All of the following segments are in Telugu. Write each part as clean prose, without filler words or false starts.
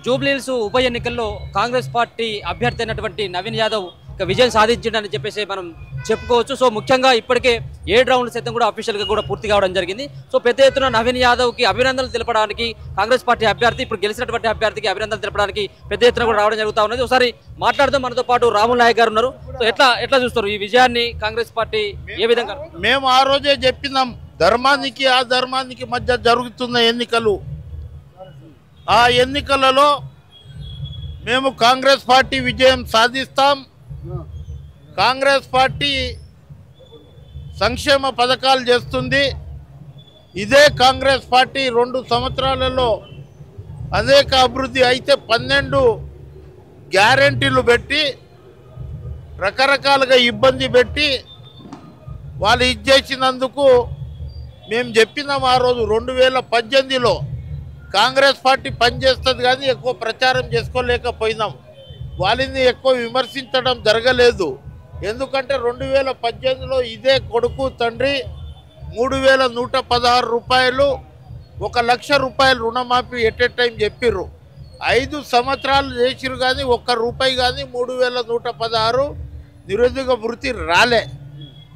జూబ్లీహిల్స్ ఉప ఎన్నికల్లో కాంగ్రెస్ పార్టీ అభ్యర్థి అయినటువంటి నవీన్ యాదవ్ విజయం సాధించిండని చెప్పేసి మనం చెప్పుకోవచ్చు. సో ముఖ్యంగా ఇప్పటికే 7 రౌండ్ల శాతం కూడా అఫీషియల్గా కూడా పూర్తి కావడం జరిగింది. సో పెద్ద ఎత్తున నవీన్ యాదవ్కి అభినందనలు తెలపడానికి కాంగ్రెస్ పార్టీ అభ్యర్థి ఇప్పుడు గెలిచినటువంటి అభ్యర్థికి అభినందనలు తెలపడానికి పెద్ద ఎత్తున కూడా రావడం జరుగుతూ ఉన్నది. ఒకసారి మాట్లాడుతూ మనతో పాటు రాముల్ నాయక్ గారు ఉన్నారు. సో ఎట్లా చూస్తారు ఈ విజయాన్ని కాంగ్రెస్ పార్టీ ఏ విధంగా? మేము ఆ రోజే చెప్పినాం, ధర్మానికి ఆ ధర్మానికి మధ్య జరుగుతున్న ఎన్నికలు. ఆ ఎన్నికలలో మేము కాంగ్రెస్ పార్టీ విజయం సాధిస్తాం. కాంగ్రెస్ పార్టీ సంక్షేమ పథకాలు చేస్తుంది. ఇదే కాంగ్రెస్ పార్టీ 2 సంవత్సరాలలో అనేక అభివృద్ధి అయితే 12 గ్యారెంటీలు పెట్టి రకరకాలుగా ఇబ్బంది పెట్టి వాళ్ళు ఇచ్చేసినందుకు మేము చెప్పినాం ఆ రోజు 2018లో కాంగ్రెస్ పార్టీ పనిచేస్తుంది కానీ ఎక్కువ ప్రచారం చేసుకోలేకపోయినాం. వాళ్ళని ఎక్కువ విమర్శించడం జరగలేదు. ఎందుకంటే 2018లో ఇదే కొడుకు తండ్రి 3116 రూపాయలు 1 లక్ష రూపాయలు రుణమాఫీ ఎట్ ఏ టైం చెప్పిర్రు. 5 సంవత్సరాలు చేసిరు కానీ 1 రూపాయి కానీ 3116 నిరుద్యోగ వృత్తి రాలే.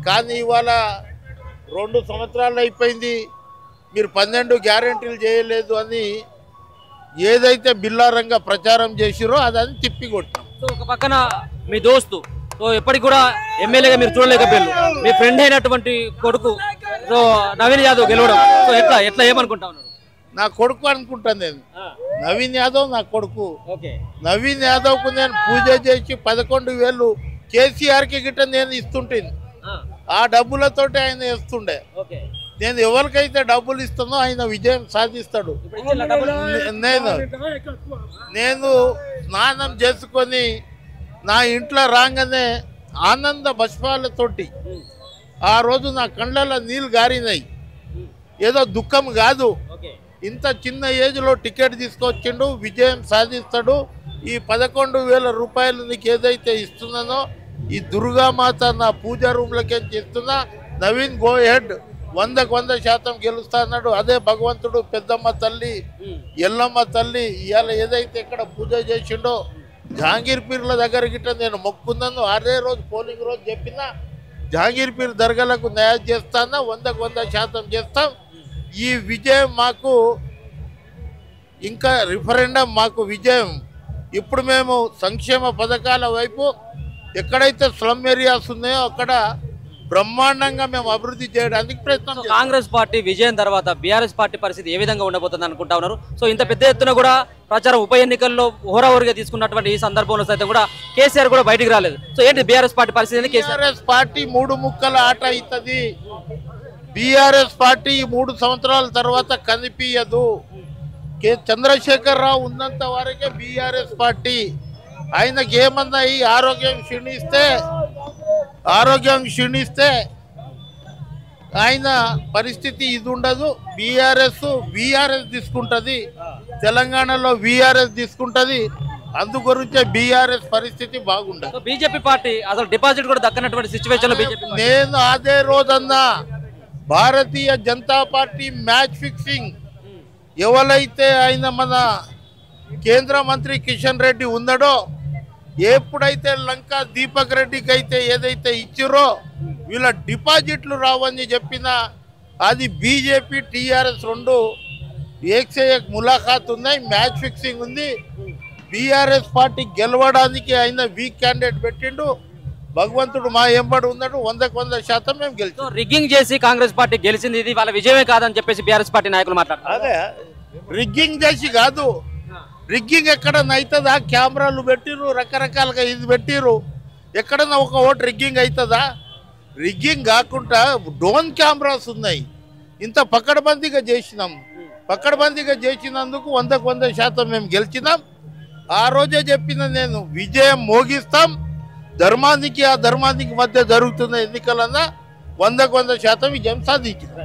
కానీ ఇవాళ 2 సంవత్సరాలు అయిపోయింది, మీరు 12 గ్యారెంటీలు చేయలేదు అని ఏదైతే బిల్లారంగా ప్రచారం చేసిరో అదని తిప్పికొట్టాం. సో ఒక పక్కన మీ దోస్తు, సో ఎప్పటికి కూడా ఎమ్మెల్యేగా మీరు చూడలేకపోయారు, మీ ఫ్రెండ్ అయినటువంటి కొడుకు సో నవీన్ యాదవ్ గెలవడం, సో ఎట్లా ఏమనుకుంటా ఉన్నారు? నా కొడుకు అనుకుంటాను నేను. నవీన్ యాదవ్ నా కొడుకు. నవీన్ యాదవ్కు నేను పూజ చేసి 11,000 కేసీఆర్కి గిట్ట నేను ఇస్తుంటాను. ఆ డబ్బులతోటి ఆయన ఇస్తుండే. నేను ఎవరికైతే డబ్బులు ఇస్తానో ఆయన విజయం సాధిస్తాడు. నేను స్నానం చేసుకొని నా ఇంట్లో రాగానే ఆనంద బష్పాలతోటి ఆ రోజు నా కళ్ళలో నీళ్ళు గారినాయి. ఏదో దుఃఖం కాదు, ఇంత చిన్న ఏజ్లో టికెట్ తీసుకొచ్చిండు, విజయం సాధిస్తాడు. ఈ 11,000 రూపాయలు నీకు ఏదైతే ఇస్తున్నానో ఈ దుర్గామాత నా పూజా రూమ్లకే చేస్తున్నా. నవీన్ గో హెడ్, 100% గెలుస్తా అన్నాడు. అదే భగవంతుడు పెద్దమ్మ తల్లి ఎల్లమ్మ తల్లి ఇవాళ ఏదైతే ఇక్కడ పూజ చేసిండో జహాంగీర్ పీర్ల దగ్గర గిట్ట నేను మొక్కున్నాను. అదే రోజు పోలింగ్ రోజు చెప్పిన జహాంగీర్ పీర్ దర్గాలకు న్యాయం చేస్తానా, 100% చేస్తాం. ఈ విజయం మాకు ఇంకా రిఫరెండం మాకు విజయం. ఇప్పుడు మేము సంక్షేమ పథకాల వైపు ఎక్కడైతే స్లమ్ ఏరియాస్ ఉన్నాయో అక్కడ బ్రహ్మాండంగా మేము అభివృద్ధి చేయడానికి ప్రయత్నం. కాంగ్రెస్ పార్టీ విజయం తర్వాత బీఆర్ఎస్ పార్టీ పరిస్థితి ఏ విధంగా ఉండబోతుంది అనుకుంటా ఉన్నారు? సో ఇంత పెద్ద ఎత్తున కూడా ప్రచారం ఉప ఎన్నికల్లో హోరాహోరీగా తీసుకున్నటువంటి ఈ సందర్భంలో సైతం కూడా కేసీఆర్ కూడా బయటికి రాలేదు. సో ఏంటి బీఆర్ఎస్ పార్టీ పరిస్థితి? బీఆర్ఎస్ పార్టీ 3 ముక్కల ఆట అవుతుంది. బీఆర్ఎస్ పార్టీ 3 సంవత్సరాల తర్వాత కనిపించదు. చంద్రశేఖర్ రావు ఉన్నంత వరకే బీఆర్ఎస్ పార్టీ. ఆయనకి ఏమన్నా ఈ ఆరోగ్యం క్షీణిస్తే ఆయన పరిస్థితి ఇది ఉండదు. బీఆర్ఎస్ తీసుకుంటుంది, తెలంగాణలో బీఆర్ఎస్ తీసుకుంటుంది. అందుగురించే బీఆర్ఎస్ పరిస్థితి బాగుండదు. బీజేపీ పార్టీ అసలు డిపాజిట్ కూడా దక్కనటువంటి సిచ్యువేషన్ నేను అదే రోజన్నా Bharatiya Janata party match fixing ఎవరైతే ఆయన మన కేంద్ర మంత్రి కిషన్ రెడ్డి ఉన్నాడో ఎప్పుడైతే లంకా దీపక్ రెడ్డికి అయితే ఏదైతే ఇచ్చిరో వీళ్ళ డిపాజిట్లు రావని చెప్పినా అది బీజేపీ టీఆర్ఎస్ 2 ఏక్ ములాఖాత్ ఉన్నాయి, మ్యాచ్ ఫిక్సింగ్ ఉంది. బీఆర్ఎస్ పార్టీ గెలవడానికి ఆయన వీక్ క్యాండిడేట్ పెట్టిండు. భగవంతుడు మా ఎంబడి ఉన్నాడు. 100% మేము గెలిచాం. రిగ్గింగ్ చేసి కాంగ్రెస్ పార్టీ గెలిచింది, ఇది వాళ్ళ విజయమే కాదని చెప్పేసి బీఆర్ఎస్ పార్టీ నాయకులు మాట్లాడారు. అదే రిగ్గింగ్ చేసి కాదు, రిగ్గింగ్ ఎక్కడన్నా అవుతుందా? కెమెరాలు పెట్టిరు, రకరకాలుగా ఇది పెట్టిరు, ఎక్కడన్నా ఒక ఓటు రిగ్గింగ్ అవుతుందా? రిగ్గింగ్ కాకుండా డ్రోన్ కెమెరాస్ ఉన్నాయి. ఇంత పకడ్బందీగా చేసినాం. పకడ్బందీగా చేసినందుకు 100% మేము గెలిచినాం. ఆ రోజే చెప్పిన నేను విజయం మోగిస్తాం. ధర్మానికి ఆ ధర్మానికి మధ్య జరుగుతున్న ఎన్నికలన్నా 100% విజయం సాధించింది.